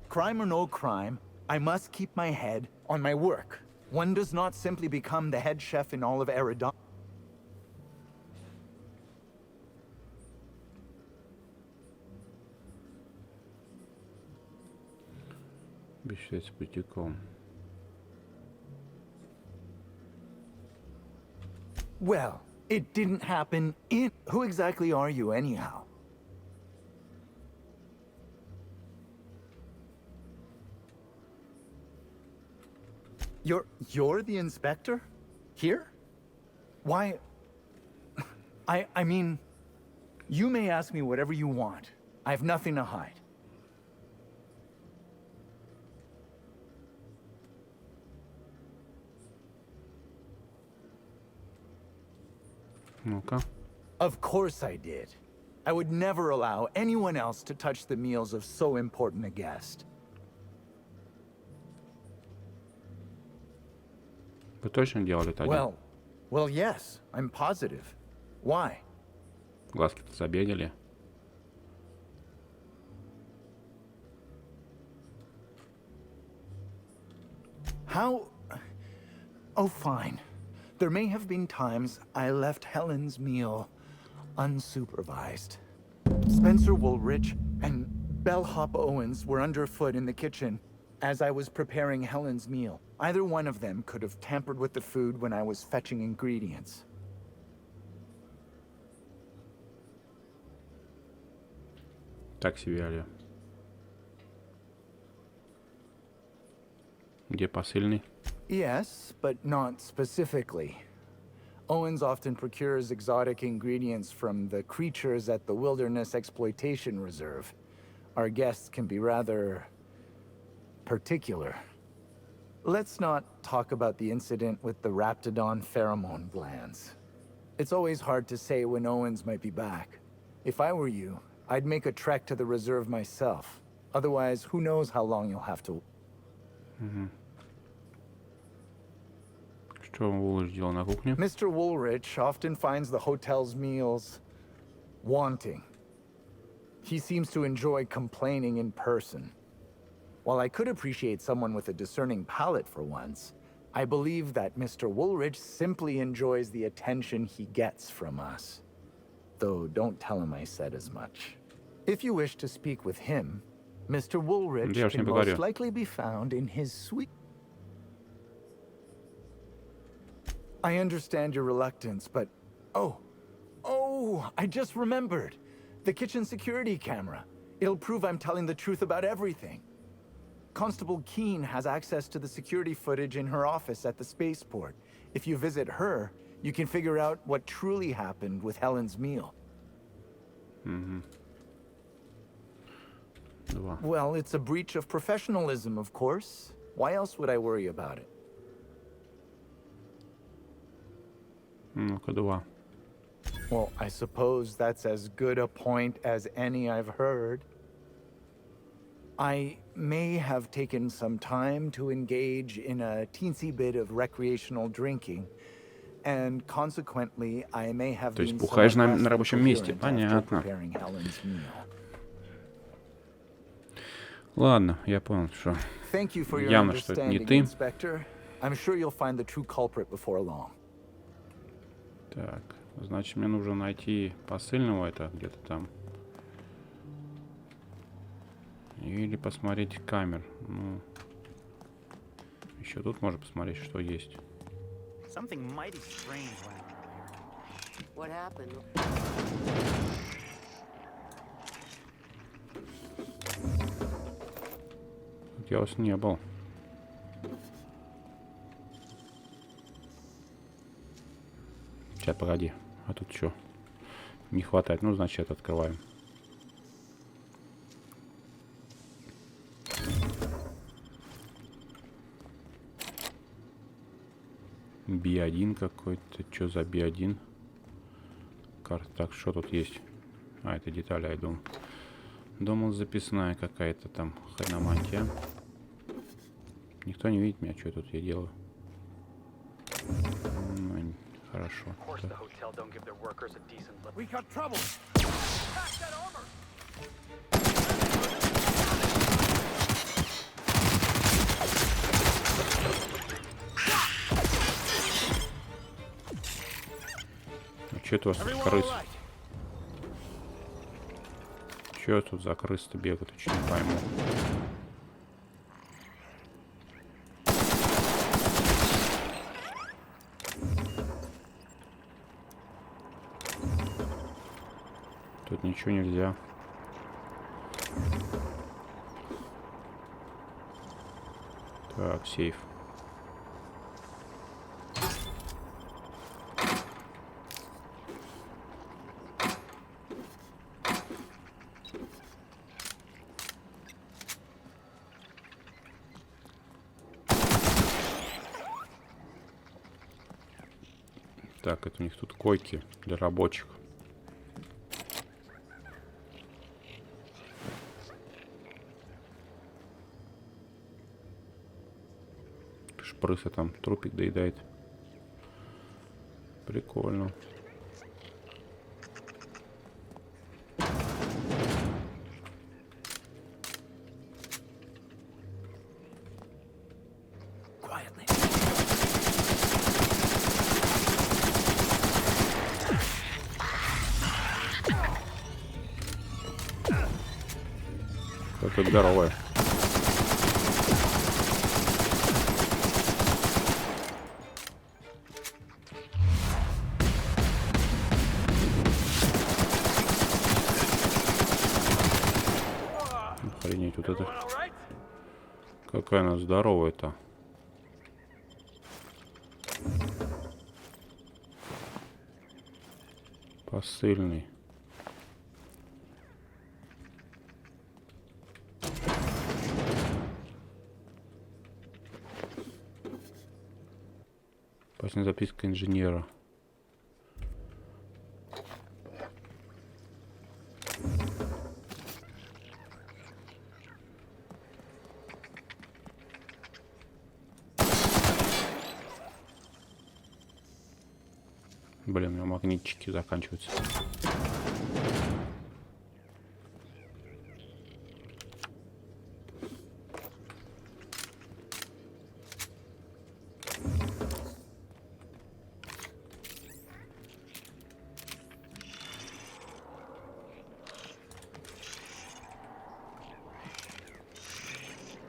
Crime or no crime, I must keep my head on my work. One does not simply become the head chef in all of Eridanos. Считается путиком. Well, it didn't happen in... Who exactly are you, anyhow? You're the inspector? Here? Why... I mean... You may ask me whatever you want. I have nothing to hide. Ну-ка. Of course I did. I would never allow anyone else to touch the meals of so important a guest. Вы точно делали это один? Well, yes, I'm positive. Why? Глазки-то забегали. How... Oh, fine. There may have been times I left Helen's meal unsupervised. Spencer Woolrich and Bellhop Owens were underfoot in the kitchen as I was preparing Helen's meal. Either one of them could have tampered with the food when I was fetching ingredients. Так себе, Аля. Где посыльный? Yes, but not specifically. Owens often procures exotic ingredients from the creatures at the Wilderness Exploitation Reserve. Our guests can be rather... particular. Let's not talk about the incident with the Raptidon pheromone glands. It's always hard to say when Owens might be back. If I were you, I'd make a trek to the reserve myself. Otherwise, who knows how long you'll have to... Что Woolrich делал на кухне? Mr. Woolrich often finds the hotel's meals wanting. He seems to enjoy complaining in person. While I could appreciate someone with a discerning palate for once, I believe that Mr. Woolrich simply enjoys the attention he gets from us. Though don't tell him I said as much. If you wish to speak with him, Mr. Woolrich can most likely be found in his suite. I understand your reluctance, but... Oh, I just remembered. The kitchen security camera. It'll prove I'm telling the truth about everything. Constable Keene has access to the security footage in her office at the spaceport. If you visit her, you can figure out what truly happened with Helen's meal. Well, it's a breach of professionalism, of course. Why else would I worry about it? Ну-ка, 2. Well, I suppose that's as good a point as any I've heard. I may have taken some time to engage in a teensy bit of recreational drinking, and consequently, I may have То есть been бухаешь somewhat на less рабочем месте. coherent after Понятно. preparing Helen's meal. Ладно, я понял, что Thank you for your явно, что это не understanding, ты. Inspector. I'm sure you'll find the true culprit before long. Так, значит, мне нужно найти посыльного, это где-то там. Или посмотреть камер. Ну, еще тут можно посмотреть, что есть. What happened? Тут я вас не был. Сейчас, погоди. А тут что? Не хватает. Ну, значит, это открываем. B1 какой-то. Что за B1? Карта. Так, что тут есть? А, это детали, я думал. Думал, записная какая-то там хреномантия. Никто не видит меня, что тут я делаю. Ну, хорошо. Что это у вас тут крыс? Что тут за крысы-то бегают? Очень не пойму. Тут ничего нельзя. Так, сейф. Так, это у них тут койки для рабочих. Шпрыса там трупик доедает. Прикольно. Какое здоровое. Охренеть, вот это. Какая она здоровая-то. Посыльный. Последняя записка инженера. Блин, у меня магнитчики заканчиваются.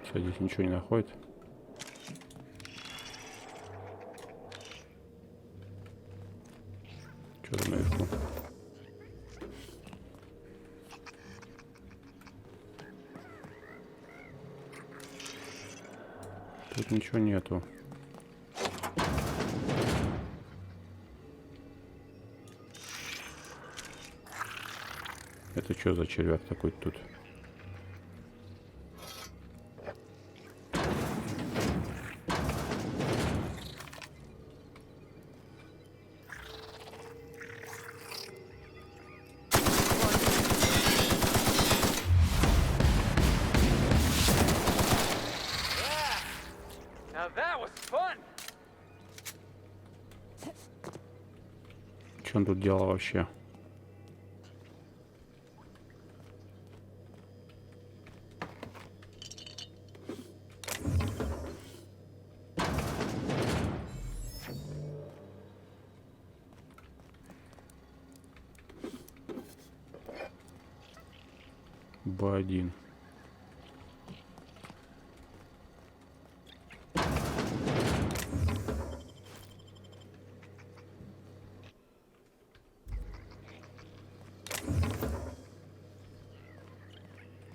Что, здесь ничего не находит? Что там наверху? Тут ничего нету. Это что за червяк такой тут? Что он тут делал вообще? Б1.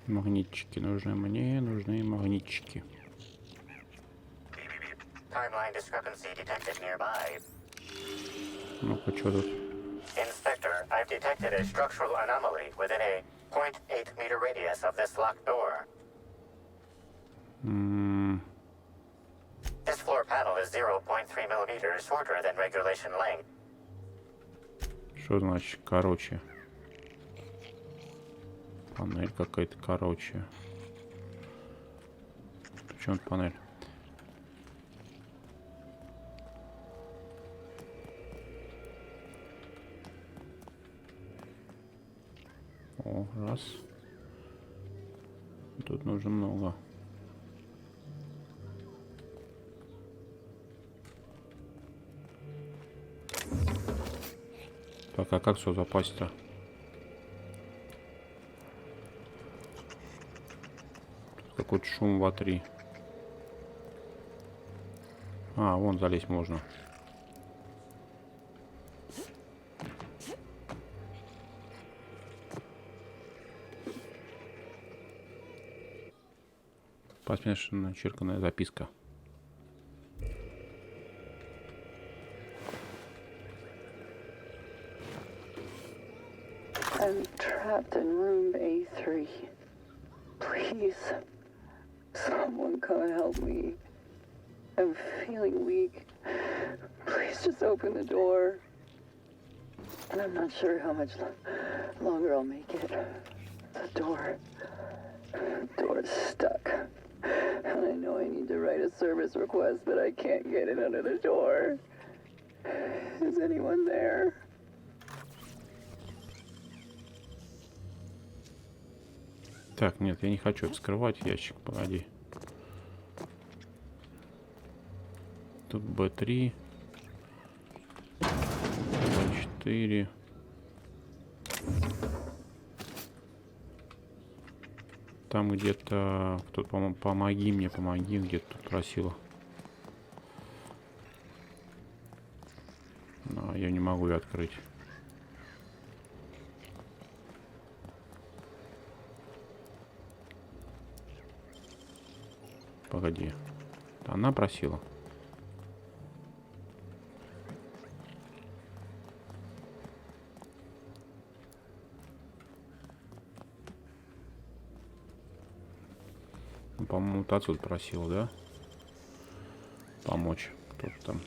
Магнитчики нужны мне, нужны магнитчики. Timeline discrepancy detected nearby. Ну-ка, что тут? Inspector, I've detected a structural anomaly within a 0.8 meter radius of this locked door. This floor panel is 0.3 millimeters shorter than regulation length. Что значит короче? Панель какая-то короче. Причем панель? О, раз. Тут нужно много. Так, а как все запасть-то? Какой-то шум в 3. А, вон залезть можно. Посмешно начерканная записка. I'm trapped in room A3. Please, someone come help me. I'm feeling weak. Please just open the door. And I'm not sure how much longer I'll make it. The door's stuck. And I know I need to write a service request, but I can't get it under the door. Is anyone there? Так, нет, я не хочу вскрывать ящик, погоди. Тут Б3, Б4. Там где-то кто-то, по-моему, помоги, где-то тут просила. Но я не могу ее открыть. Погоди. Она просила. Ну, по-моему, вот отсюда просила, да? Помочь. Кто-то там.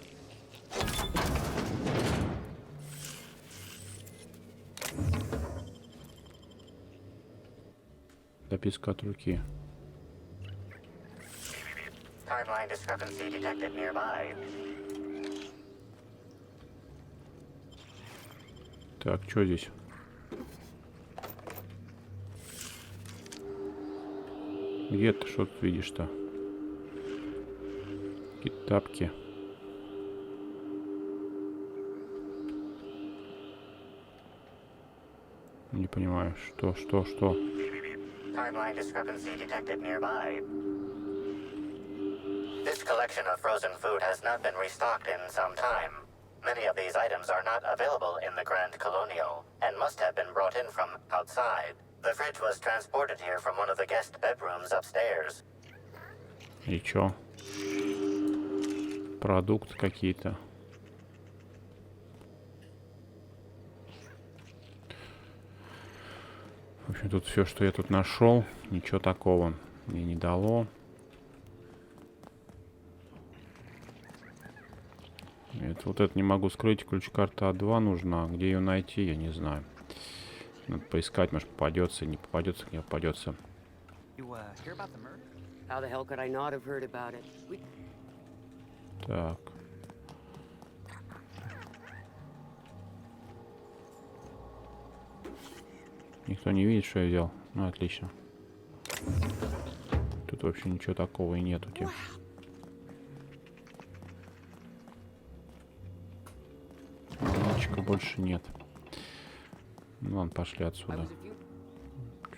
Записка от руки. Timeline discrepancy detected nearby. Так, что здесь? Где ты что тут видишь-то? Какие-то тапки. Не понимаю, что? Timeline discrepancy detected nearby. This collection of frozen food has not been restocked in some time. Many of these items are not available in the Grand Colonial and must have been brought in from outside. The fridge was transported here from one of the guest bedrooms upstairs. И чё? Продукты какие-то. В общем, тут все, что я тут нашел, ничего такого мне не дало. Вот это не могу скрыть. Ключ-карта А2 нужна. Где ее найти, я не знаю. Надо поискать, может попадется, не попадется, не попадется. Так. Никто не видит, что я взял. Ну, отлично. Тут вообще ничего такого и нету. Ничего больше нет. Ну, ладно, пошли отсюда.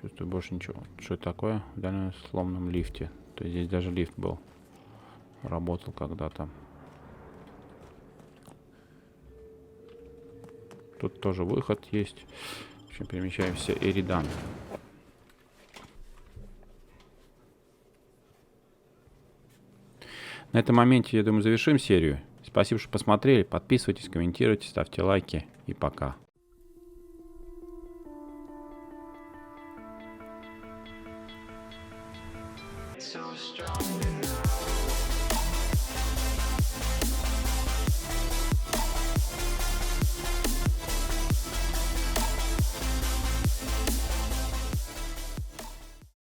Чувствую больше ничего. Что это такое? В дальнем сломанном лифте. То есть здесь даже лифт был. Работал когда-то. Тут тоже выход есть. В общем, перемещаемся Эридан. На этом моменте, я думаю, завершим серию. Спасибо, что посмотрели. Подписывайтесь, комментируйте, ставьте лайки. И пока.